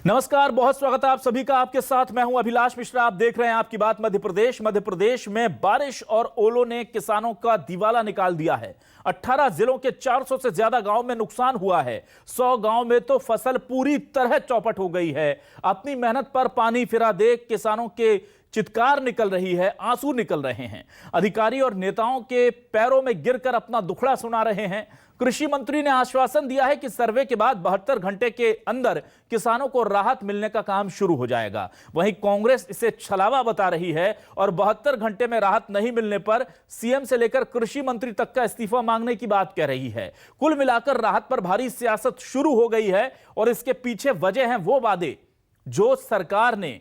नमस्कार, बहुत स्वागत है आप सभी का। आपके साथ मैं हूं अभिलाष मिश्रा। आप देख रहे हैं आपकी बात मध्य प्रदेश। मध्य प्रदेश में बारिश और ओलों ने किसानों का दिवाला निकाल दिया है। 18 जिलों के 400 से ज्यादा गांव में नुकसान हुआ है। 100 गांव में तो फसल पूरी तरह चौपट हो गई है। अपनी मेहनत पर पानी फिरा देख किसानों के चित्कार निकल रही है, आंसू निकल रहे हैं। अधिकारी और नेताओं के पैरों में गिरकर अपना दुखड़ा सुना रहे हैं। कृषि मंत्री ने आश्वासन दिया है कि सर्वे के बाद 72 घंटे के अंदर किसानों को राहत मिलने का काम शुरू हो जाएगा। वहीं कांग्रेस इसे छलावा बता रही है और 72 घंटे में राहत नहीं मिलने पर सीएम से लेकर कृषि मंत्री तक का इस्तीफा मांगने की बात कह रही है। कुल मिलाकर राहत पर भारी सियासत शुरू हो गई है और इसके पीछे वजह है वो वादे जो सरकार ने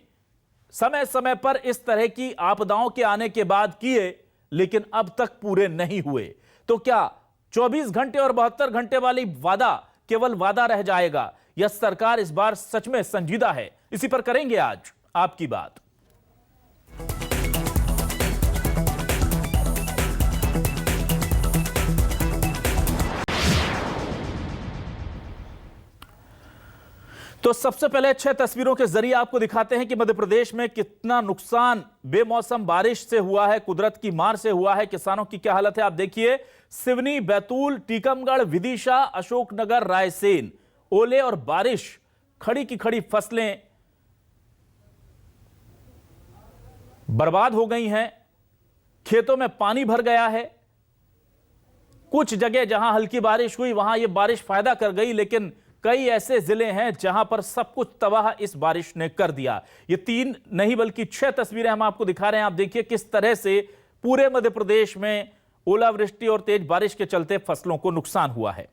समय समय पर इस तरह की आपदाओं के आने के बाद किए, लेकिन अब तक पूरे नहीं हुए। तो क्या 24 घंटे और 72 घंटे वाली वादा केवल वादा रह जाएगा या सरकार इस बार सच में संजीदा है? इसी पर करेंगे आज आपकी बात। तो सबसे पहले 6 तस्वीरों के जरिए आपको दिखाते हैं कि मध्य प्रदेश में कितना नुकसान बेमौसम बारिश से हुआ है, कुदरत की मार से हुआ है। किसानों की क्या हालत है आप देखिए। सिवनी, बैतूल, टीकमगढ़, विदिशा, अशोकनगर, रायसेन, ओले और बारिश, खड़ी की खड़ी फसलें बर्बाद हो गई हैं। खेतों में पानी भर गया है। कुछ जगह जहां हल्की बारिश हुई वहां यह बारिश फायदा कर गई, लेकिन कई ऐसे जिले हैं जहां पर सब कुछ तबाह इस बारिश ने कर दिया। ये 3 नहीं बल्कि 6 तस्वीरें हम आपको दिखा रहे हैं। आप देखिए किस तरह से पूरे मध्य प्रदेश में ओलावृष्टि और तेज बारिश के चलते फसलों को नुकसान हुआ है।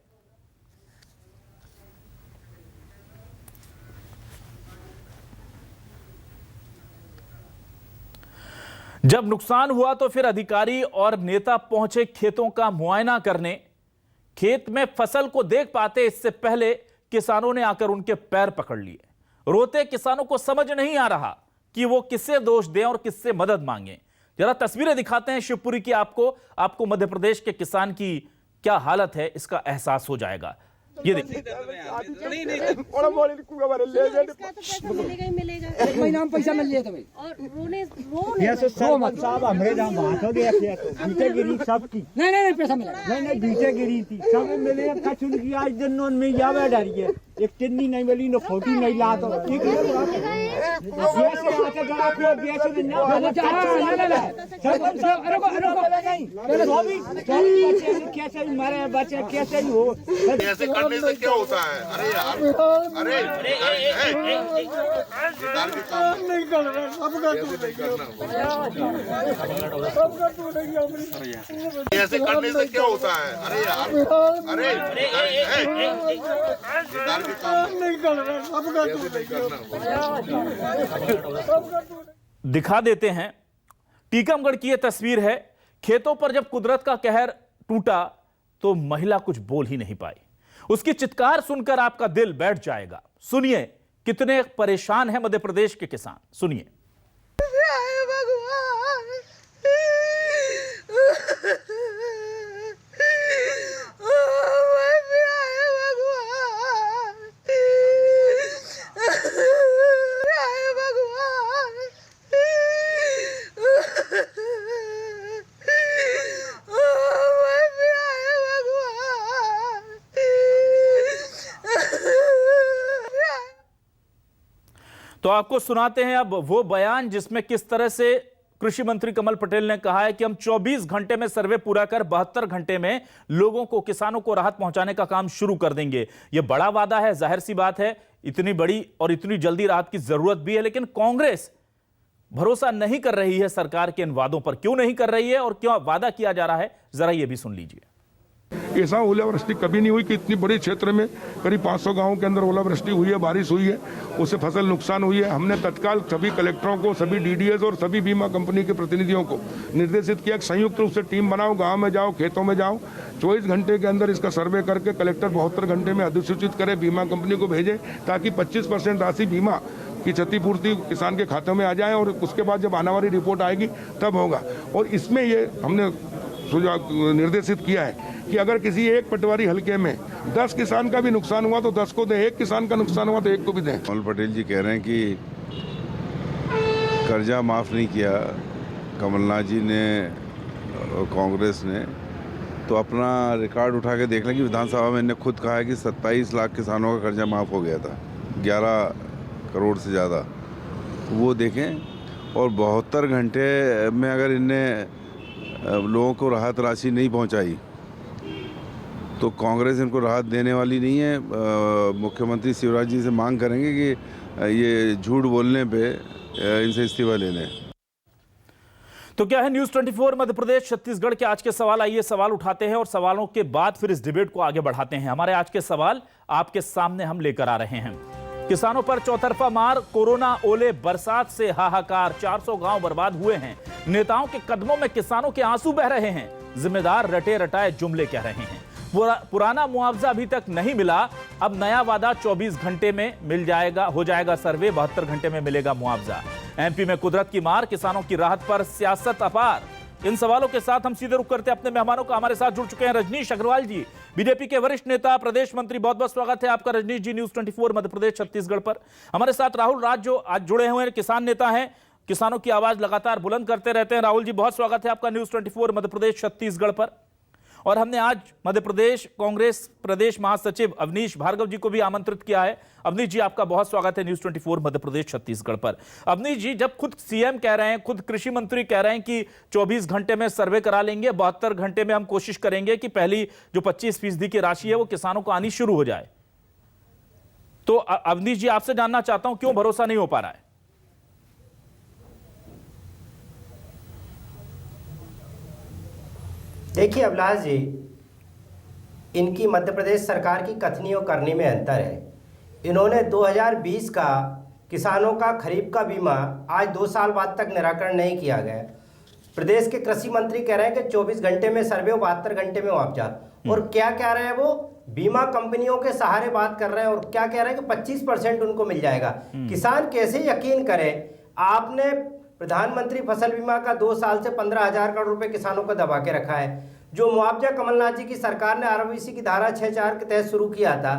जब नुकसान हुआ तो फिर अधिकारी और नेता पहुंचे खेतों का मुआयना करने। खेत में फसल को देख पाते इससे पहले किसानों ने आकर उनके पैर पकड़ लिए। रोते किसानों को समझ नहीं आ रहा कि वो किससे दोष दें और किससे मदद मांगें। जरा तस्वीरें दिखाते हैं शिवपुरी की आपको मध्य प्रदेश के किसान की क्या हालत है इसका एहसास हो जाएगा। ये देखिए, एक महीना में पैसा मिल जाए और रोने साहब हमरे जहाँ बात हो गया बीते गिरी सबकी नहीं पैसा मिला नहीं बीते गिरी थी सब मिले कचुन की आज दिन में जावे डरी है। एक टिन्नी नहीं मिली न फोटी नहीं ला तो कैसे मरे बच्चे कैसे ही हो। ऐसे करने से क्या होता है? अरे यार, अरे नहीं कर रहा, ऐसे करने से क्या होता है? अरे यार, अरे नहीं कर रहा। दिखा देते हैं टीकमगढ़ की यह तस्वीर है। खेतों पर जब कुदरत का कहर टूटा तो महिला कुछ बोल ही नहीं पाई। उसकी चित्कार सुनकर आपका दिल बैठ जाएगा। सुनिए कितने परेशान हैं मध्य प्रदेश के किसान, सुनिए। तो आपको सुनाते हैं अब वो बयान जिसमें किस तरह से कृषि मंत्री कमल पटेल ने कहा है कि हम 24 घंटे में सर्वे पूरा कर 72 घंटे में लोगों को, किसानों को राहत पहुंचाने का काम शुरू कर देंगे। यह बड़ा वादा है, जाहिर सी बात है, इतनी बड़ी और इतनी जल्दी राहत की जरूरत भी है, लेकिन कांग्रेस भरोसा नहीं कर रही है सरकार के इन वादों पर। क्यों नहीं कर रही है और क्यों वादा किया जा रहा है, जरा यह भी सुन लीजिए। ऐसा ओलावृष्टि कभी नहीं हुई कि इतनी बड़ी क्षेत्र में करीब 500 गांवों के अंदर ओलावृष्टि हुई है, बारिश हुई है, उससे फसल नुकसान हुई है। हमने तत्काल सभी कलेक्टरों को, सभी डीडीएस और सभी बीमा कंपनी के प्रतिनिधियों को निर्देशित किया कि संयुक्त रूप से टीम बनाओ, गांव में जाओ, खेतों में जाओ, 24 घंटे के अंदर इसका सर्वे करके कलेक्टर 72 घंटे में अधिसूचित करे, बीमा कंपनी को भेजे, ताकि 25% राशि बीमा की क्षतिपूर्ति किसान के खातों में आ जाए और उसके बाद जब आने वाली रिपोर्ट आएगी तब होगा। और इसमें ये हमने निर्देशित किया है कि अगर किसी एक पटवारी हलके में 10 किसान का भी नुकसान हुआ तो 10 को दें, एक किसान का नुकसान हुआ तो एक को भी दें। कमल पटेल जी कह रहे हैं कि कर्जा माफ़ नहीं किया कमलनाथ जी ने और कांग्रेस ने, तो अपना रिकॉर्ड उठा के देख लें कि विधानसभा में इन्होंने खुद कहा है कि 27 लाख किसानों का कर्जा माफ़ हो गया था, 11 करोड़ से ज़्यादा, वो देखें। और 72 घंटे में अगर इनने लोगों को राहत राशि नहीं पहुंचाई तो कांग्रेस इनको राहत देने वाली नहीं है। मुख्यमंत्री शिवराज जी से मांग करेंगे कि ये झूठ बोलने पे इनसे इस्तीफा ले लें। तो क्या है न्यूज़ 24 मध्य प्रदेश छत्तीसगढ़ के आज के सवाल, आइए सवाल उठाते हैं और सवालों के बाद फिर इस डिबेट को आगे बढ़ाते हैं। हमारे आज के सवाल आपके सामने हम लेकर आ रहे हैं। किसानों पर चौतरफा मार, कोरोना, ओले, बरसात से हाहाकार, 400 गांव बर्बाद हुए हैं। नेताओं के कदमों में किसानों के आंसू बह रहे हैं। जिम्मेदार रटे रटाए जुमले कह रहे हैं। पुराना मुआवजा अभी तक नहीं मिला, अब नया वादा 24 घंटे में मिल जाएगा, हो जाएगा सर्वे, 72 घंटे में मिलेगा मुआवजा। एमपी में कुदरत की मार, किसानों की राहत पर सियासत अपार। इन सवालों के साथ हम सीधे रुख करते हैं अपने मेहमानों का। हमारे साथ जुड़ चुके हैं रजनीश अग्रवाल जी, बीजेपी के वरिष्ठ नेता, प्रदेश मंत्री। बहुत बहुत स्वागत है आपका रजनीश जी न्यूज़ 24 मध्य प्रदेश छत्तीसगढ़ पर। हमारे साथ राहुल राज जो आज जुड़े हुए हैं, किसान नेता हैं, किसानों की आवाज लगातार बुलंद करते रहते हैं। राहुल जी बहुत स्वागत है आपका न्यूज़ 24 मध्य प्रदेश छत्तीसगढ़ पर। और हमने आज मध्य प्रदेश कांग्रेस प्रदेश महासचिव अवनीश भार्गव जी को भी आमंत्रित किया है। अवनीश जी आपका बहुत स्वागत है न्यूज़ 24 मध्य प्रदेश छत्तीसगढ़ पर। अवनीश जी, जब खुद सीएम कह रहे हैं, खुद कृषि मंत्री कह रहे हैं कि 24 घंटे में सर्वे करा लेंगे, 72 घंटे में हम कोशिश करेंगे कि पहली जो 25% की राशि है वो किसानों को आनी शुरू हो जाए, तो अवनीश जी आपसे जानना चाहता हूं क्यों भरोसा नहीं हो पा रहा है? देखिए अभिलाष जी, इनकी मध्य प्रदेश सरकार की कथनी और करनी में अंतर है। इन्होंने 2020 का किसानों का खरीफ का बीमा आज 2 साल बाद तक निराकरण नहीं किया गया। प्रदेश के कृषि मंत्री कह रहे हैं कि 24 घंटे में सर्वे, 72 घंटे में मुआवजा। और क्या कह रहे हैं वो? बीमा कंपनियों के सहारे बात कर रहे हैं और क्या कह रहे हैं कि 25% उनको मिल जाएगा। किसान कैसे यकीन करे? आपने प्रधानमंत्री फसल बीमा का 2 साल से 15,000 करोड़ रुपए किसानों को दबा के रखा है। जो मुआवजा कमलनाथ जी की सरकार ने आरओबीसी की धारा 6(4) के तहत शुरू किया था,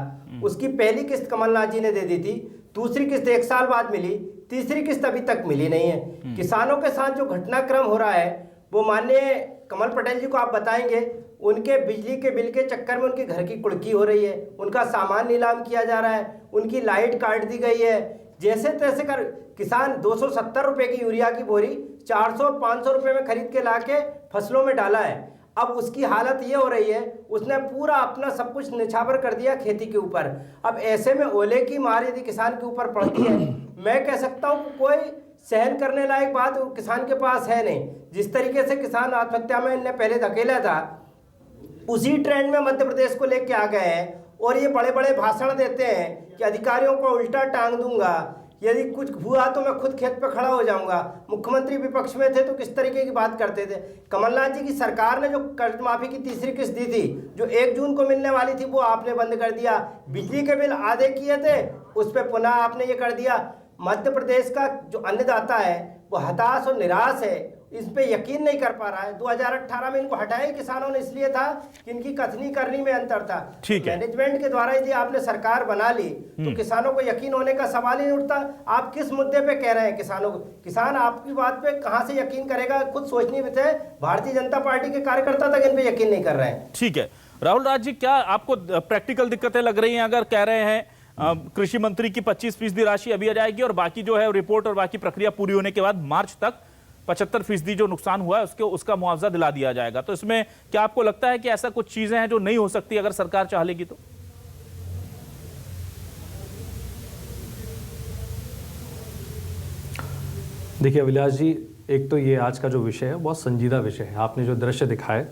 उसकी पहली किस्त कमलनाथ जी ने दे दी थी, दूसरी किस्त 1 साल बाद मिली, तीसरी किस्त अभी तक मिली नहीं है। किसानों के साथ जो घटनाक्रम हो रहा है वो माननीय कमल पटेल जी को आप बताएंगे। उनके बिजली के बिल के चक्कर में उनके घर की कुड़की हो रही है, उनका सामान नीलाम किया जा रहा है, उनकी लाइट काट दी गई है। जैसे तैसे कर किसान 270 रुपए की यूरिया की बोरी 400-500 रुपए में खरीद के लाके फसलों में डाला है। अब उसकी हालत ये हो रही है, उसने पूरा अपना सब कुछ निछावर कर दिया खेती के ऊपर। अब ऐसे में ओले की मार यदि किसान के ऊपर पड़ती है, मैं कह सकता हूँ कोई सहन करने लायक बात किसान के पास है नहीं। जिस तरीके से किसान आत्महत्या में इन्हें पहले धकेला था, उसी ट्रेंड में मध्य प्रदेश को लेके आ गए हैं। और ये बड़े बड़े भाषण देते हैं कि अधिकारियों को उल्टा टांग दूंगा, यदि कुछ हुआ तो मैं खुद खेत पे खड़ा हो जाऊंगा। मुख्यमंत्री विपक्ष में थे तो किस तरीके की बात करते थे। कमलनाथ जी की सरकार ने जो कर्ज माफी की तीसरी किस्त दी थी, जो 1 जून को मिलने वाली थी, वो आपने बंद कर दिया। बिजली के बिल आधे किए थे, उस पर पुनः आपने ये कर दिया। मध्य प्रदेश का जो अन्नदाता है वो हताश और निराश है, इस पे यकीन नहीं कर पा रहा है। 2018 में इनको हटाया किसानों ने इसलिए था कि इनकी कथनी करनी में अंतर था। ठीक है, मैनेजमेंट के द्वारा यदि आपने सरकार बना ली तो किसानों को यकीन होने का सवाल ही नहीं उठता। आप किस मुद्दे पे कह रहे हैं किसानों को? किसान आपकी बात पे कहां से यकीन करेगा? खुद सोचनी भी थे, भारतीय जनता पार्टी के कार्यकर्ता तक इन पे यकीन नहीं कर रहे हैं। ठीक है राहुल राज जी, क्या आपको प्रैक्टिकल दिक्कतें लग रही हैं? अगर कह रहे हैं कृषि मंत्री की 25% राशि अभी आ जाएगी और बाकी जो है रिपोर्ट और बाकी प्रक्रिया पूरी होने के बाद मार्च तक 75% जो नुकसान हुआ है उसका मुआवजा दिला दिया जाएगा, तो इसमें क्या आपको लगता है कि ऐसा कुछ चीजें हैं जो नहीं हो सकती अगर सरकार चाह लेगी तो? देखिए अभिलाष जी, एक तो ये आज का जो विषय है बहुत संजीदा विषय है। आपने जो दृश्य दिखाए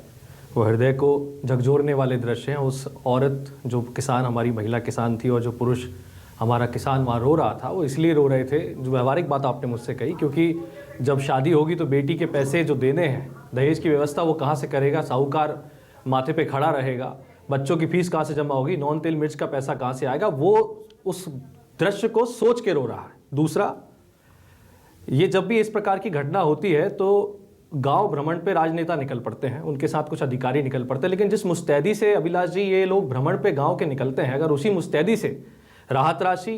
वो हृदय को झकझोरने वाले दृश्य हैं। उस औरत जो किसान, हमारी महिला किसान थी, और जो पुरुष हमारा किसान वहाँ रो रहा था, वो इसलिए रो रहे थे, जो व्यवहारिक बात आपने मुझसे कही, क्योंकि जब शादी होगी तो बेटी के पैसे जो देने हैं, दहेज की व्यवस्था वो कहाँ से करेगा? साहूकार माथे पे खड़ा रहेगा, बच्चों की फीस कहाँ से जमा होगी, नॉन तेल मिर्च का पैसा कहाँ से आएगा? वो उस दृश्य को सोच के रो रहा है। दूसरा, ये जब भी इस प्रकार की घटना होती है तो गांव भ्रमण पे राजनेता निकल पड़ते हैं, उनके साथ कुछ अधिकारी निकल पड़ते हैं, लेकिन जिस मुस्तैदी से अभिलाष जी ये लोग भ्रमण पे गांव के निकलते हैं, अगर उसी मुस्तैदी से राहत राशि,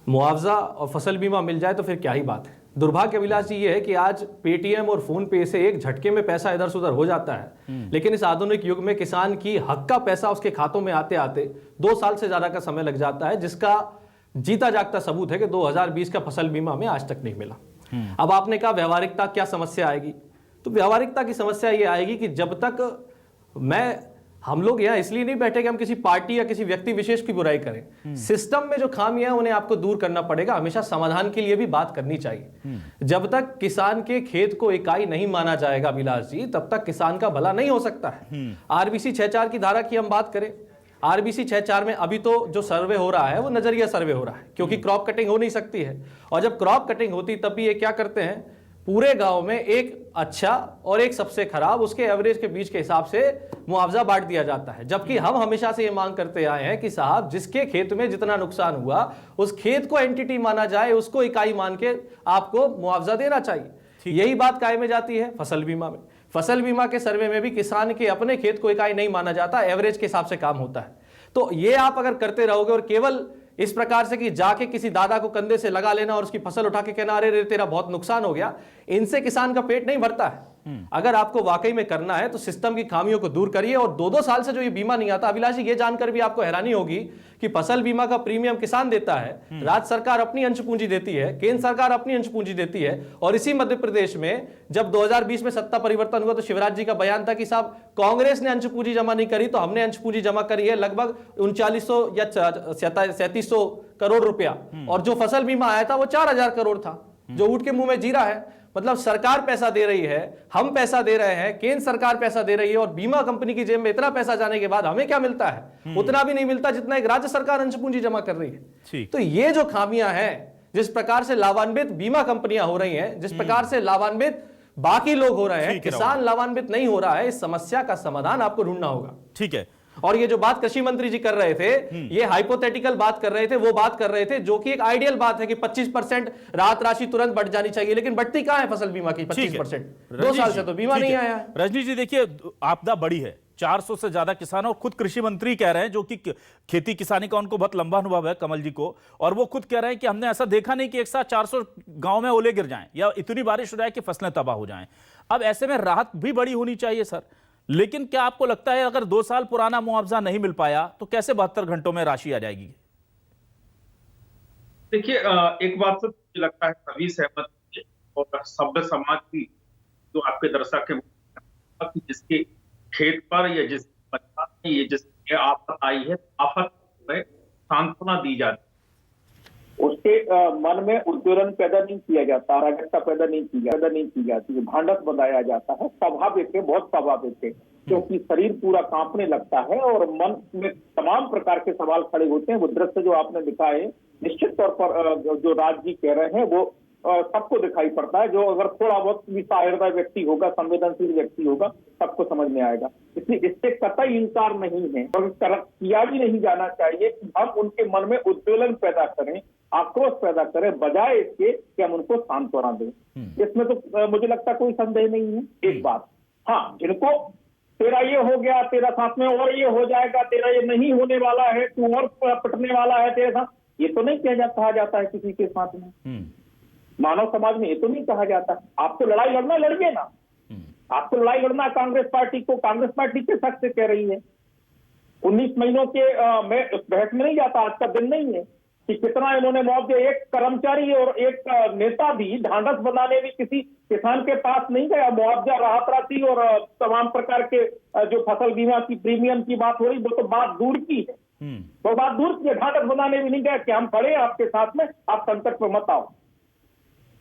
मुआवजा और फसल बीमा मिल जाए तो फिर क्या ही बात है। दुर्भाग्य अभिलाष जी ये है कि आज पेटीएम और फोन पे से एक झटके में पैसा इधर से उधर हो जाता है, लेकिन इस आधुनिक युग में किसान की हक का पैसा उसके खातों में आते आते 2 साल से ज्यादा का समय लग जाता है, जिसका जीता जागता सबूत है कि 2020 का फसल बीमा हमें आज तक नहीं मिला। अब आपने कहा व्यवहारिकता क्या समस्या आएगी, तो व्यवहारिकता की समस्या ये आएगी कि जब तक हम लोग यहाँ इसलिए नहीं बैठे कि हम किसी पार्टी या किसी व्यक्ति विशेष की बुराई करें, सिस्टम में जो खामियां हैं उन्हें आपको दूर करना पड़ेगा, हमेशा समाधान के लिए भी बात करनी चाहिए। जब तक किसान के खेत को इकाई नहीं माना जाएगा अभिलाष जी, तब तक किसान का भला नहीं हो सकता है। आरबीसी 6.4 की धारा की हम बात करें, आरबीसी 6.4 में अभी तो जो सर्वे हो रहा है वो नजरिया सर्वे हो रहा है, क्योंकि क्रॉप कटिंग हो नहीं सकती है, और जब क्रॉप कटिंग होती तब भी ये क्या करते हैं, पूरे गांव में एक अच्छा और एक सबसे खराब, उसके एवरेज के बीच के हिसाब से मुआवजा बांट दिया जाता है। जबकि हम हमेशा से ये मांग करते आए हैं कि साहब जिसके खेत में जितना नुकसान हुआ उस खेत को एंटिटी माना जाए, उसको इकाई मान के आपको मुआवजा देना चाहिए। यही बात कायम में जाती है फसल बीमा में। फसल बीमा के सर्वे में भी किसान के अपने खेत को इकाई नहीं माना जाता, एवरेज के हिसाब से काम होता है। तो ये आप अगर करते रहोगे और केवल इस प्रकार से कि जाके किसी दादा को कंधे से लगा लेना और उसकी फसल उठा के कहना अरे रे तेरा बहुत नुकसान हो गया, इनसे किसान का पेट नहीं भरता है। अगर आपको वाकई में करना है तो सिस्टम की खामियों को दूर करिए। और 2-2 साल से जो ये बीमा नहीं आता, अभिलाष जी ये जानकर भी आपको हैरानी होगी कि फसल बीमा का प्रीमियम किसान देता है, राज्य सरकार अपनी अंश पूंजी देती है, केंद्र सरकार अपनी अंश पूंजी देती है। और इसी मध्य प्रदेश में जब 2020 में सत्ता परिवर्तन हुआ तो शिवराज जी का बयान था कि साहब कांग्रेस ने अंश पूंजी जमा नहीं करी तो हमने अंश पूंजी जमा करी है, लगभग 3900 या 3700 करोड़ रुपया, और जो फसल बीमा आया था वो 4000 करोड़ था, जो ऊँट के मुंह में जीरा है। मतलब सरकार पैसा दे रही है, हम पैसा दे रहे हैं, केंद्र सरकार पैसा दे रही है, और बीमा कंपनी की जेब में इतना पैसा जाने के बाद हमें क्या मिलता है? उतना भी नहीं मिलता जितना एक राज्य सरकार अंश पूंजी जमा कर रही है। तो ये जो खामियां हैं, जिस प्रकार से लाभान्वित बीमा कंपनियां हो रही हैं, जिस प्रकार से लाभान्वित बाकी लोग हो रहे हैं, किसान लाभान्वित नहीं हो रहा है, इस समस्या का समाधान आपको ढूंढना होगा। ठीक है। और ये जो बात कृषि मंत्री जी कर रहे थे, ये हाइपोथेटिकल बात कर रहे थे, वो बात कर रहे थे जो कि एक आइडियल बात है कि 25% राहत राशि तुरंत बढ़ जानी चाहिए, लेकिन बढ़ती कहां है फसल बीमा की 25%? 2 साल से तो बीमा नहीं आया है। रजनी जी देखिए, आपदा बड़ी है, 400 से ज्यादा किसानों, खुद कृषि मंत्री कह रहे हैं, जो कि खेती किसानी का उनको बहुत लंबा अनुभव है कमल जी को, और वो खुद कह रहे हैं कि हमने ऐसा देखा नहीं कि एक साथ 400 गांव में ओले गिर जाएं या इतनी बारिश हो जाए कि फसलें तबाह हो जाएं। अब ऐसे में राहत भी बड़ी होनी चाहिए सर, लेकिन क्या आपको लगता है अगर 2 साल पुराना मुआवजा नहीं मिल पाया तो कैसे 72 घंटों में राशि आ जाएगी? देखिए, एक बात तो मुझे लगता है सभी सहमत हैं, और सभ्य समाज की जो आपके दर्शक है, जिसके खेत पर या जिस ये जिसके आफत आई है, आफत में सांत्वना दी जाती, उसके मन में उद्वेलन पैदा नहीं किया जाता, अराजकता पैदा नहीं की जाती है, भांडस बनाया जाता है। स्वाभाविक है, बहुत स्वाभाविक है, क्योंकि शरीर पूरा कांपने लगता है और मन में तमाम प्रकार के सवाल खड़े होते हैं। वो दृश्य जो आपने दिखाए, निश्चित तौर पर जो राज जी कह रहे हैं वो सबको दिखाई पड़ता है। जो अगर थोड़ा बहुत भी सहृदय व्यक्ति होगा, संवेदनशील व्यक्ति होगा, सबको समझ में आएगा। इसलिए इससे कतई इंकार नहीं है, और किया भी नहीं जाना चाहिए कि हम उनके मन में उद्वेलन पैदा करें, आक्रोश पैदा करें, बजाय इसके कि हम उनको सांत्वना दें। इसमें तो मुझे लगता कोई संदेह नहीं है। एक बात, हाँ, जिनको तेरा ये हो गया, तेरा साथ में और ये हो जाएगा, तेरा ये नहीं होने वाला है, तू और पटने वाला है तेरे साथ, ये तो नहीं कहा जाता है किसी के साथ में। मानव समाज में ये तो नहीं कहा जाता। आपको लड़ाई लड़ना, लड़िए ना। आपको लड़ाई लड़ना कांग्रेस पार्टी को, कांग्रेस पार्टी के शक से कह रही है। 19 महीनों के मैं उस बहस में नहीं जाता, आज का दिन नहीं है कि कितना इन्होंने मुआवजे। एक कर्मचारी और एक नेता भी ढांढस बनाने भी किसी किसान के पास नहीं गया। मुआवजा, राहत राशि और तमाम प्रकार के जो फसल बीमा की प्रीमियम की बात हो रही, वो तो बात दूर की है, वो बात दूर की है। ढांढस बनाने भी नहीं गया कि हम खड़े आपके साथ में, आप संकट में मत आओ।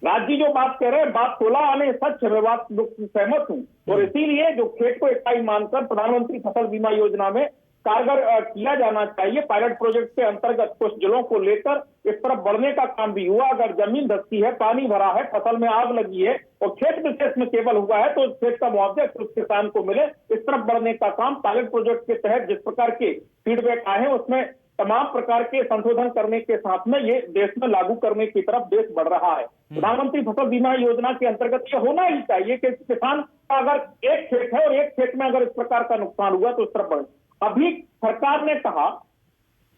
राज्य जो बात कह रहे हैं, बात 16 आने सच है, मैं बात सहमत हूं। और इसीलिए जो खेत को इकाई मानकर प्रधानमंत्री फसल बीमा योजना में कारगर किया जाना चाहिए। पायलट प्रोजेक्ट के अंतर्गत कुछ जिलों को लेकर इस तरफ बढ़ने का काम भी हुआ। अगर जमीन धंसी है, पानी भरा है, फसल में आग लगी है और खेत विशेष में केवल हुआ है, तो उस खेत का मुआवजा उस किसान को मिले, इस तरफ बढ़ने का काम पायलट प्रोजेक्ट के तहत जिस प्रकार के फीडबैक आए हैं उसमें तमाम प्रकार के संशोधन करने के साथ में ये देश में लागू करने की तरफ देश बढ़ रहा है। प्रधानमंत्री फसल बीमा योजना के अंतर्गत ये होना ही चाहिए कि किसान का अगर एक खेत है और एक खेत में अगर इस प्रकार का नुकसान हुआ तो उस तरफ बढ़े। अभी सरकार ने कहा,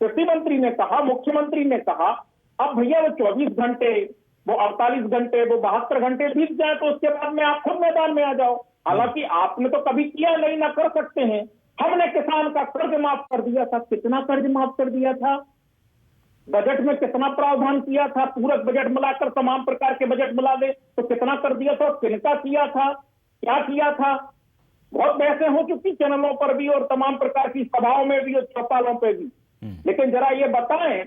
कृषि मंत्री ने कहा, मुख्यमंत्री ने कहा, अब भैया वो 24 घंटे, वो 48 घंटे, वो 72 घंटे बीत जाए तो उसके बाद में आप खुद मैदान में आ जाओ। हालांकि आपने तो कभी किया नहीं, ना कर सकते हैं। हमने किसान का कर्ज माफ कर दिया था। कितना कर्ज माफ कर दिया था? बजट में कितना प्रावधान किया था? पूरक बजट मिलाकर तमाम प्रकार के बजट मिला दे तो कितना कर दिया था? किनका किया था? क्या किया था? बहुत बहसें हो चुकी चैनलों पर भी और तमाम प्रकार की सभाओं में भी और चौपालों पे भी। लेकिन जरा ये बताएं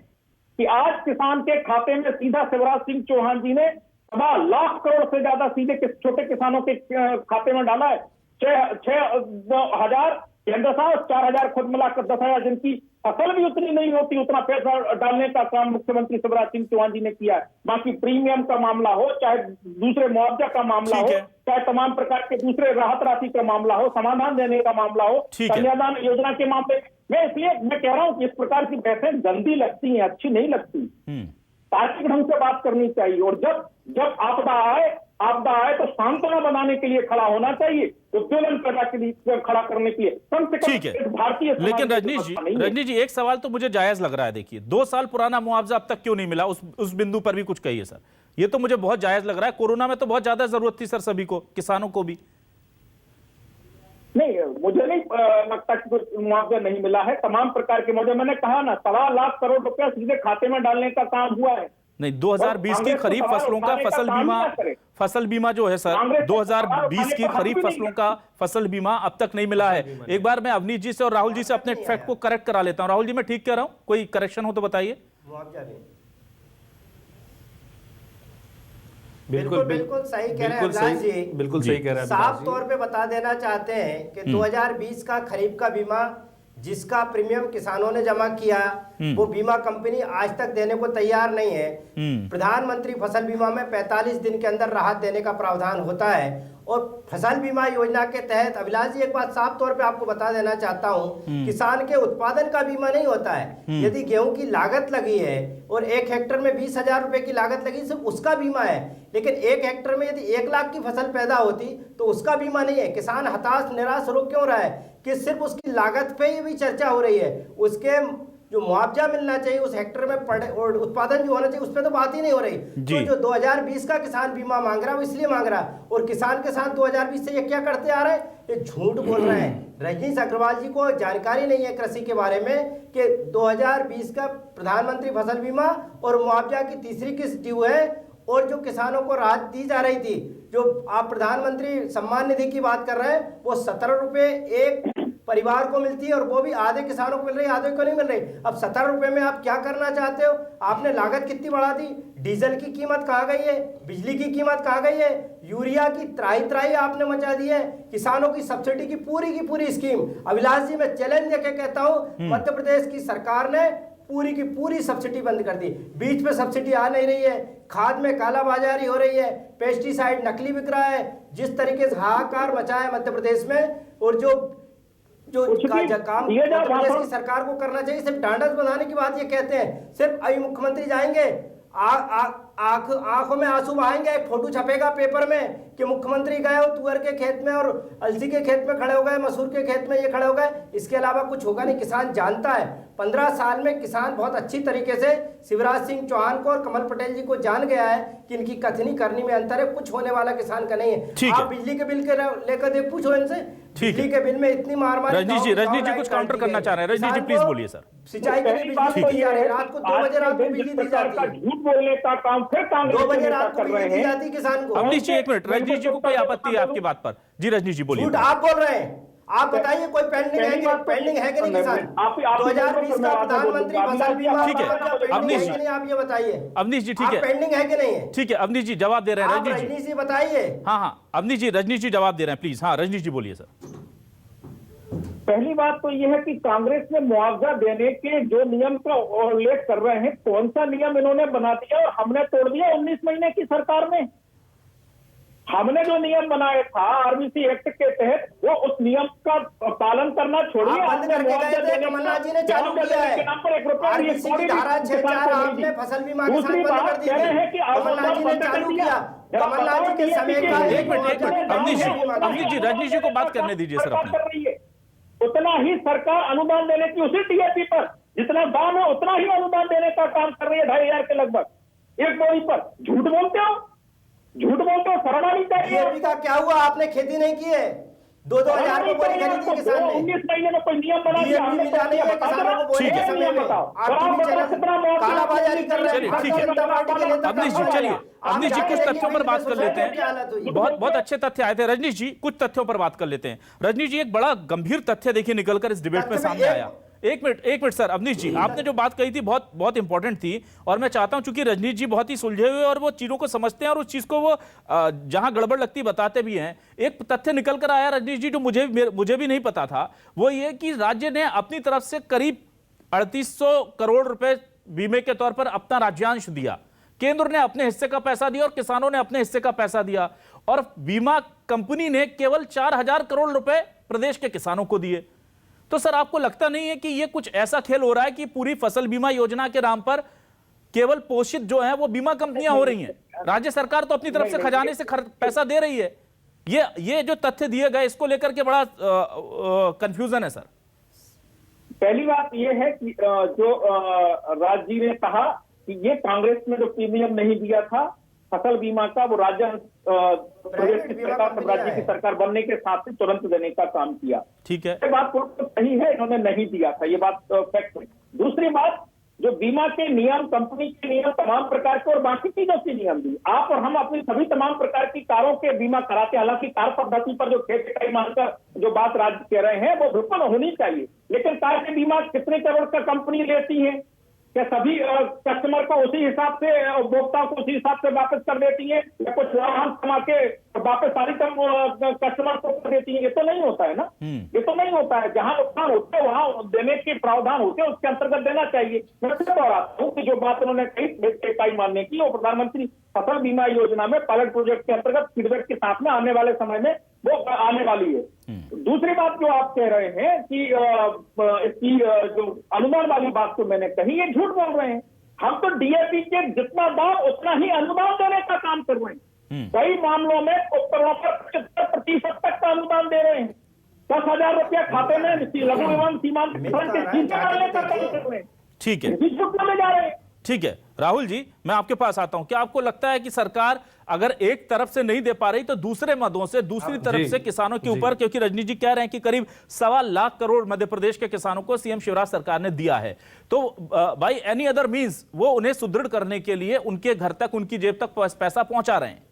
कि आज किसान के खाते में सीधा शिवराज सिंह चौहान जी ने 1.25 लाख करोड़ से ज्यादा सीधे छोटे किसानों के खाते में डाला है। 6,000 केंद्र साहब, 4,000 खुद मिलाकर 10,000, जिनकी फसल भी उतनी नहीं होती, उतना पैसा डालने का काम मुख्यमंत्री शिवराज सिंह चौहान जी ने किया है। बाकी प्रीमियम का मामला हो, चाहे दूसरे मुआवजा का मामला हो, चाहे तमाम प्रकार के दूसरे राहत राशि का मामला हो, समाधान देने का मामला हो, कन्यादान योजना के मामले में, इसलिए मैं कह रहा हूं कि इस प्रकार की बहसें गंदी लगती हैं, अच्छी नहीं लगती। तार्किक ढंग से बात करनी चाहिए और जब आपदा आए तो सांत्वना बनाने के लिए खड़ा होना चाहिए, उत्तोलन पैदा के लिए खड़ा करने के लिए कम से कम भारतीय। लेकिन रजनीश जी एक सवाल तो मुझे जायज लग रहा है। देखिए 2 साल पुराना मुआवजा अब तक क्यों नहीं मिला? उस बिंदु पर भी कुछ कहिए सर। ये तो मुझे बहुत जायज लग रहा है। कोरोना में तो बहुत ज्यादा जरूरत थी सर, सभी को, किसानों को भी। नहीं, मुझे नहीं लगता कि कुछ मुआवजा नहीं मिला है। तमाम प्रकार के मुआवजे, मैंने कहा ना, 1.25 लाख करोड़ रुपया सीधे खाते में डालने का काम हुआ है। नहीं, 2020 की खरीफ फसलों का फसल बीमा जो है सर, 2020 की खरीफ फसलों का फसल बीमा अब तक नहीं मिला है। एक बार मैं अवनीश जी से और राहुल जी से अपने फैक्ट को करेक्ट करा लेता हूं। राहुल जी, मैं ठीक कह रहा हूं? कोई करेक्शन हो तो बताइए। बिल्कुल सही कह रहे हैं अभिलाष जी, बिल्कुल सही कह रहे हैं। साफ तौर पे बता देना चाहते हैं कि 2020 का खरीफ का बीमा जिसका प्रीमियम किसानों ने जमा किया, वो बीमा कंपनी आज तक देने को तैयार नहीं है। प्रधानमंत्री फसल बीमा में 45 दिन के अंदर राहत देने का प्रावधान होता है और फसल बीमा योजना के तहत अभिलाष जी एक बात साफ तौर पे आपको बता देना चाहता हूं, किसान के उत्पादन का बीमा नहीं होता है। यदि गेहूं की लागत लगी है और 1 हेक्टर में 20,000 रुपए की लागत लगी, सिर्फ उसका बीमा है। लेकिन 1 हेक्टर में यदि 1 लाख की फसल पैदा होती तो उसका बीमा नहीं है। किसान हताश निराश रो क्यों रहा है कि सिर्फ उसकी लागत पे ही भी चर्चा हो रही है, उसके जो मुआवजा मिलना चाहिए उस हेक्टर में और उत्पादन जो होना चाहिए उस पर तो बात ही नहीं हो रही। तो जो 2020 का किसान बीमा मांग रहा है वो इसलिए मांग रहा है, और किसान के साथ 2020 से ये क्या करते आ रहे हैं, ये झूठ बोल रहे हैं। रजनीश अग्रवाल जी को जानकारी नहीं है कृषि के बारे में कि 2020 का प्रधानमंत्री फसल बीमा और मुआवजा की तीसरी किस्त ड्यू है, और जो किसानों को राहत दी जा रही थी, जो आप प्रधानमंत्री सम्मान निधि की बात कर रहे हैं, वो 17 रुपए एक परिवार को मिलती है और वो भी आधे किसानों को मिल रही है, आधे को नहीं मिल रही। अब 17 रुपए में आप क्या करना चाहते हो? आपने लागत कितनी बढ़ा दी, डीजल की कीमत कहाँ गई है, बिजली की कीमत कहाँ गई है, यूरिया की त्राही आपने मचा दी है, किसानों की सब्सिडी की पूरी स्कीम। अभिलाष जी मैं चैलेंज देके कहता हूँ, मध्य प्रदेश की सरकार ने पूरी की पूरी सब्सिडी बंद कर दी। बीच में सब्सिडी आ नहीं रही है, खाद में कालाबाजारी हो रही है, पेस्टिसाइड नकली बिक रहा है। जिस तरीके से हाहाकार मचा है मध्य प्रदेश में, और जो काम मध्य प्रदेश की सरकार को करना चाहिए, सिर्फ ढांढस बंधाने की बात ये कहते हैं। सिर्फ अभी मुख्यमंत्री जाएंगे, आंखों में आंसू बहाएंगे, एक फोटो छपेगा पेपर में कि मुख्यमंत्री गए हो तुअर के खेत में और अलसी के खेत में खड़े हो गए, मसूर के खेत में ये खड़े हो गए, इसके अलावा कुछ होगा नहीं। किसान जानता है, 15 साल में किसान बहुत अच्छी तरीके से शिवराज सिंह चौहान को और कमल पटेल जी को जान गया है कि इनकी कथनी करनी में अंतर है, कुछ होने वाला किसान का नहीं है। आप बिजली के बिल के लेकर दे पूछो इनसे, बिजली के बिल में इतनी मारमारी। रजनीश जी कुछ काउंटर करना चाह रहे हैं। रजनीश जी प्लीज बोलिए सर। सिंचाई के लिए बिजली दी जा रही है, रात को 2 बजे रात को बिजली दी जाती है, झूठ बोलने का काम फिर 2 बजे रात को बिजली दी जाती किसान को। अवनीश जी 1 मिनट, रजनीश जी को कोई आपत्ति है आपकी बात पर? जी रजनीश जी बोलिए। झूठ आप बोल रहे हैं, आप बताइए कोई पेंडिंग है कि नहीं किसान? 2020 का प्रधानमंत्री फसल बीमा, ठीक है अवनीश जी, आप ये बताइए अवनीश जी, ठीक है पेंडिंग है कि नहीं है? ठीक है अवनीश जी जवाब दे रहे हैं। रजनीश जी बताइए। हाँ अवनीश जी जवाब दे रहे हैं प्लीज। हाँ रजनीश जी बोलिए सर। पहली बात तो यह है कि कांग्रेस ने मुआवजा देने के जो नियम का उल्लेख कर रहे हैं, कौन सा नियम इन्होंने बना दिया और हमने तोड़ दिया 19 महीने की सरकार में। हमने जो नियम बनाया था आरबीसी एक्ट के तहत, वो उस नियम का पालन करना छोड़िए। आप बंद करके गए थे, कमलनाथ जी ने चालू किया है। आरबीसी की धारा 6(4) आपने फसल बीमा के साथ बंद कर दी थी, कमलनाथ जी ने चालू किया। कमलनाथ जी के समय का एक मिनट अवनीश जी रजनीश जी को बात करने दीजिए सर अपनी। उतना ही सरकार अनुदान देने की उसी टीएपी पर जितना दाम है उतना ही अनुदान देने का काम कर रही है, 2,500 के लगभग एक बोरी पर। झूठ बोलते हो, शर्म आनी चाहिए। डीएपी का क्या हुआ? आपने खेती नहीं की है, 2-2 हजार में बोरी खरीदी किसान ने। 19 महीने में कोई नियम बना दिया हमने, मिला नहीं है किसानों को बोरी के समय में। आप टीवी चैनल कालाबाजारी कर रहे हैं। ठीक है अवनीश जी, चलिए अवनीश जी कुछ तथ्यों पर बात कर लेते हैं। बहुत अच्छे तथ्य आए थे रजनीश जी, कुछ तथ्यों पर बात कर लेते हैं। रजनीश जी, एक बड़ा गंभीर तथ्य देखिए निकलकर इस डिबेट में सामने आया। एक मिनट सर, अवनीश जी आपने जो बात कही थी बहुत इंपॉर्टेंट थी, और मैं चाहता हूं चूंकि रजनीश जी बहुत ही सुलझे हुए और वो चीजों को समझते हैं और उस चीज को वो जहां गड़बड़ लगती बताते भी हैं। एक तथ्य निकल कर आया रजनीश जी जो मुझे भी नहीं पता था, वो ये कि राज्य ने अपनी तरफ से करीब 3800 करोड़ रुपए बीमे के तौर पर अपना राज्यांश दिया, केंद्र ने अपने हिस्से का पैसा दिया और किसानों ने अपने हिस्से का पैसा दिया, और बीमा कंपनी ने केवल 4,000 करोड़ रुपए प्रदेश के किसानों को दिए। तो सर आपको लगता नहीं है कि ये कुछ ऐसा खेल हो रहा है कि पूरी फसल बीमा योजना के नाम पर केवल पोषित जो है वो बीमा कंपनियां हो रही हैं, राज्य सरकार तो अपनी तरफ से खजाने से पैसा दे रही है? ये जो तथ्य दिए गए इसको लेकर के बड़ा कंफ्यूजन है सर। पहली बात ये है कि जो राज जी ने कहा कि ये कांग्रेस ने जो प्रीमियम नहीं दिया था फसल बीमा का, वो प्रदेश की सरकार, राज्य की सरकार बनने के साथ ही तुरंत देने का काम किया। ठीक है, ये बात तो सही है, इन्होंने नहीं दिया था, ये बात फैक्ट है। दूसरी बात, जो बीमा के नियम, कंपनी के नियम, तमाम प्रकार के और बाकी चीजों के नियम भी आप और हम अपनी सभी तमाम प्रकार की कारों के बीमा कराते। हालांकि कार पद्धति पर जो खेत इकाई मानकर जो बात राज्य कह रहे हैं वो बिल्कुल होनी चाहिए, लेकिन कार के बीमा कितने करोड़ का कंपनी लेती है? क्या सभी कस्टमर को उसी हिसाब से, उपभोक्ताओं को उसी हिसाब से वापस कर देती है, या कुछ लाभांश कमा के वापस सारी कस्टमर को कर देती है? ये तो नहीं होता है ना, ये तो नहीं होता है। जहां नुकसान होते हैं वहां देने के प्रावधान होते हैं, उसके अंतर्गत देना चाहिए। मैं फिर दोहराता हूं कि जो बात उन्होंने कही इकाई मानने की, वो प्रधानमंत्री फसल बीमा योजना में पायलट प्रोजेक्ट के अंतर्गत फीडबैक के साथ में आने वाले समय में वो आने वाली है। दूसरी बात जो आप कह रहे हैं कि इसकी जो अनुदान वाली बात तो मैंने कही, ये झूठ बोल रहे हैं। हम तो डीएपी के जितना दाम उतना ही अनुदान देने का काम कर रहे हैं। कई मामलों में उपकरणों पर 75% तक का अनुदान दे रहे हैं। 10,000 रुपया खाते में लघु एवं सीमांत किसान के सीधे डालने का काम कर रहे हैं। ठीक है, झूठ में जा रहे हैं। ठीक है राहुल जी, मैं आपके पास आता हूं। क्या आपको लगता है कि सरकार अगर एक तरफ से नहीं दे पा रही तो दूसरे मदों से, दूसरी तरफ से किसानों के ऊपर, क्योंकि रजनीश जी कह रहे हैं कि करीब 1.25 लाख करोड़ मध्य प्रदेश के किसानों को सीएम शिवराज सरकार ने दिया है, तो बाई एनी अदर मींस वो उन्हें सुदृढ़ करने के लिए उनके घर तक, उनकी जेब तक पैसा पहुंचा रहे हैं?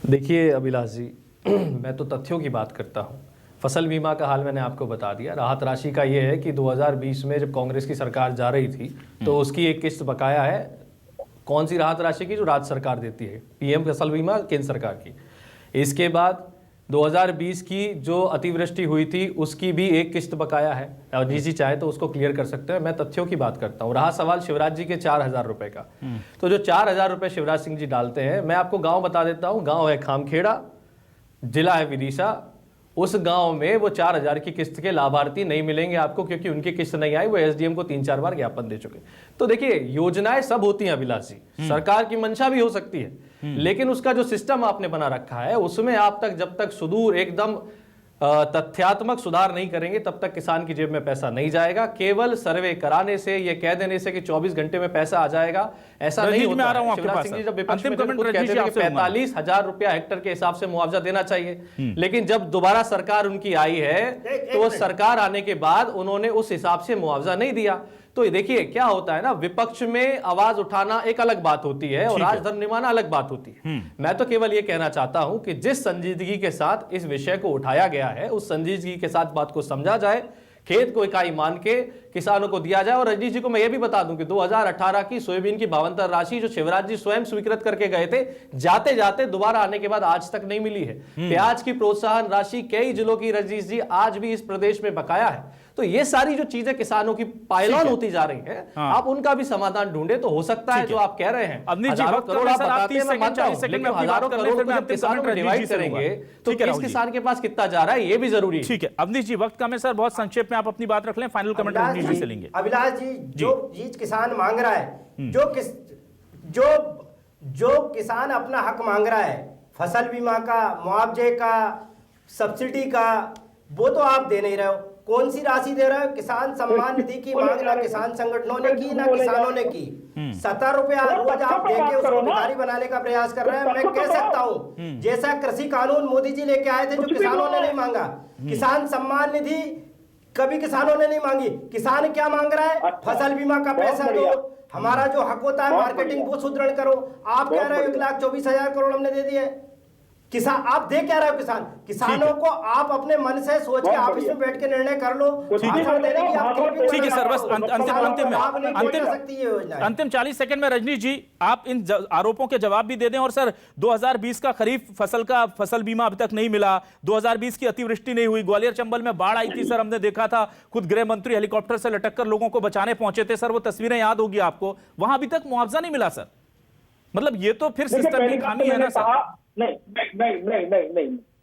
देखिए अभिलाष जी, मैं तो तथ्यों की बात करता हूं। फसल बीमा का हाल मैंने आपको बता दिया। राहत राशि का ये है कि 2020 में जब कांग्रेस की सरकार जा रही थी तो उसकी एक किस्त बकाया है। कौन सी राहत राशि की? जो राज्य सरकार देती है, पीएम फसल बीमा केंद्र सरकार की। इसके बाद 2020 की जो अतिवृष्टि हुई थी उसकी भी एक किस्त बकाया है, और जी चाहे तो उसको क्लियर कर सकते हैं। मैं तथ्यों की बात करता हूँ। रहा सवाल शिवराज जी के 4,000 रुपए का, तो जो 4,000 रुपए शिवराज सिंह जी डालते हैं, मैं आपको गाँव बता देता हूँ। गाँव है खामखेड़ा, जिला है विदिशा। उस गांव में वो 4,000 की किस्त के लाभार्थी नहीं मिलेंगे आपको, क्योंकि उनकी किस्त नहीं आई। वो एसडीएम को 3-4 बार ज्ञापन दे चुके। तो देखिए, योजनाएं सब होती हैं अभिलाष जी, सरकार की मंशा भी हो सकती है, लेकिन उसका जो सिस्टम आपने बना रखा है उसमें आप तक जब तक सुदूर एकदम तथ्यात्मक सुधार नहीं करेंगे तब तक किसान की जेब में पैसा नहीं जाएगा। केवल सर्वे कराने से, ये कह देने से कि 24 घंटे में पैसा आ जाएगा, ऐसा नहीं होता है। शिवराज सिंह जी जब विपक्ष में कहते थे कि 45,000 रुपया हेक्टर के हिसाब से मुआवजा देना चाहिए, लेकिन जब दोबारा सरकार उनकी आई है तो सरकार आने के बाद उन्होंने उस हिसाब से मुआवजा नहीं दिया। तो देखिए क्या होता है ना, विपक्ष में आवाज उठाना एक अलग बात होती है और राजधर्म निभाना अलग बात होती है। मैं तो केवल ये कहना चाहता हूं कि जिस संजीदगी के साथ इस विषय को उठाया गया है उस संजीदगी के साथ बात को समझा जाए, खेत को इकाई मान के किसानों को दिया जाए। और रजनीश जी को मैं ये भी बता दूं कि 2018 की सोयाबीन की भावांतर राशि जो शिवराज जी स्वयं स्वीकृत करके गए थे, जाते जाते दोबारा आने के बाद आज तक नहीं मिली है। प्याज की प्रोत्साहन राशि कई जिलों की रजनीश जी आज भी इस प्रदेश में बकाया है। तो ये सारी जो चीजें किसानों की पायलॉन होती जा रही हैं, आप उनका भी समाधान ढूंढे तो हो सकता है जो आप कह रहे हैं। हजारों करोड़ आप बताते हैं, मैं मानता हूं, लेकिन हजारों करोड़ को जब किसानों में डिवाइड करेंगे तो किस किसान के पास कितना जा रहा है ये भी जरूरी है। ठीक है अवनीश जी, वक्त कम है सर, बहुत संक्षेप में आप अपनी बात रख लें, फाइनल कमेंट रजनीश जी से लेंगे। अभिलाष जी, जो चीज किसान मांग रहा है, जो किसान अपना हक मांग रहा है, फसल बीमा का, मुआवजे का, सब्सिडी का, वो तो आप दे नहीं रहे हो। कौन सी राशि दे रहे हो? किसान सम्मान निधि की मांग ना किसान संगठनों ने की ना किसानों ने की। 70 रुपया रोज आप देके उसको भिखारी बनाने का प्रयास कर रहे हैं। मैं कह सकता हूँ जैसा कृषि कानून मोदी जी लेके आए थे जो किसानों ने नहीं मांगा, किसान सम्मान निधि कभी किसानों ने नहीं मांगी। किसान क्या मांग रहा है? फसल बीमा का पैसा दो, हमारा जो हक होता है मार्केटिंग वो सुदृढ़ करो। आप कह रहे हो 1,24,000 करोड़ हमने दे दिए। किसान आप दे क्या रहे हो? किसानों को आप अपने मन से सोच के ऑफिस में बैठ के निर्णय कर लो। ठीक है सर, बस अंतिम 40 सेकंड में रजनीश जी आप इन आरोपों के जवाब भी दे दें। और सर 2020 का खरीफ फसल बीमा अभी तक नहीं मिला, 2020 की अतिवृष्टि नहीं हुई, ग्वालियर चंबल में बाढ़ आई थी सर, हमने देखा था, खुद गृह मंत्री हेलीकॉप्टर से लटक कर लोगों को बचाने पहुंचे थे सर, वो तस्वीरें याद होगी आपको, वहां अभी तक मुआवजा नहीं मिला सर। मतलब ये तो फिर सिस्टम की खामी है ना सर। नहीं,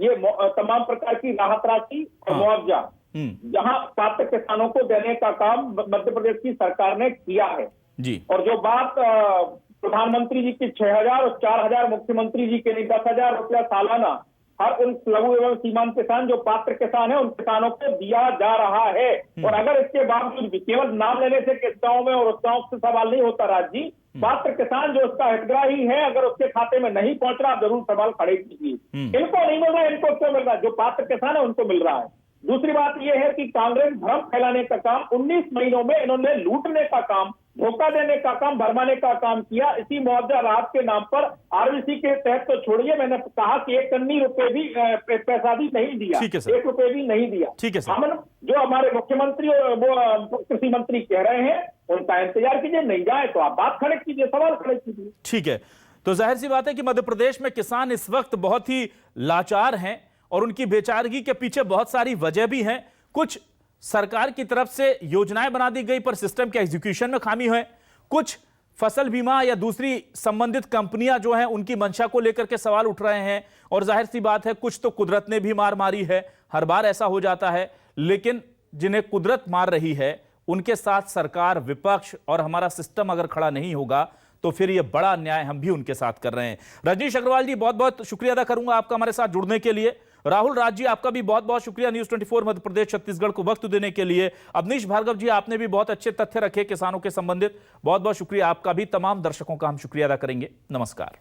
ये तमाम प्रकार की राहत राशि और मुआवजा जहां पात्र किसानों को देने का काम मध्य प्रदेश की सरकार ने किया है जी। और जो बात प्रधानमंत्री जी की 6,000 और 4,000 मुख्यमंत्री जी के लिए 10,000 रुपया सालाना हर उन लघु एवं सीमांत किसान जो पात्र किसान है उन किसानों को दिया जा रहा है। और अगर इसके बावजूद भी केवल नाम लेने से किस गांव में और उस गांव से सवाल नहीं होता राज जी, पात्र किसान जो उसका हितग्राही है अगर उसके खाते में नहीं पहुंच रहा, आप जरूर सवाल खड़े कीजिए। इनको नहीं मिल रहा है, इनको क्यों मिल रहा है? जो पात्र किसान है उनको मिल रहा है। दूसरी बात यह है कि कांग्रेस भ्रम फैलाने का काम 19 महीनों में इन्होंने लूटने का काम, धोखा देने का काम, भरमाने का काम किया। इसी मुआवजा राहत के नाम पर आरबीसी के तहत तो छोड़िए, मैंने कहा कि 1 कन्नी रुपए भी पैसा भी नहीं दिया, 1 रुपए भी नहीं दिया। ठीक है सर। हम जो हमारे मुख्यमंत्री और वो कृषि मंत्री कह रहे हैं उनका इंतजार कीजिए, नहीं जाए तो आप बात खड़े कीजिए, सवाल खड़े कीजिए। ठीक है, तो जाहिर सी बात है कि मध्य प्रदेश में किसान इस वक्त बहुत ही लाचार हैं और उनकी बेचारगी के पीछे बहुत सारी वजह भी हैं। कुछ सरकार की तरफ से योजनाएं बना दी गई पर सिस्टम के एग्जीक्यूशन में खामी है, कुछ फसल बीमा या दूसरी संबंधित कंपनियां जो हैं उनकी मंशा को लेकर के सवाल उठ रहे हैं, और जाहिर सी बात है कुछ तो कुदरत ने भी मार मारी है, हर बार ऐसा हो जाता है। लेकिन जिन्हें कुदरत मार रही है उनके साथ सरकार, विपक्ष और हमारा सिस्टम अगर खड़ा नहीं होगा तो फिर यह बड़ा अन्याय हम भी उनके साथ कर रहे हैं। रजनीश अग्रवाल जी, बहुत बहुत शुक्रिया अदा करूंगा आपका हमारे साथ जुड़ने के लिए। राहुल राज जी, आपका भी बहुत बहुत शुक्रिया न्यूज़ 24 मध्य प्रदेश छत्तीसगढ़ को वक्त देने के लिए। अवनीश भार्गव जी, आपने भी बहुत अच्छे तथ्य रखे किसानों के संबंधित, बहुत बहुत शुक्रिया आपका भी। तमाम दर्शकों का हम शुक्रिया अदा करेंगे। नमस्कार।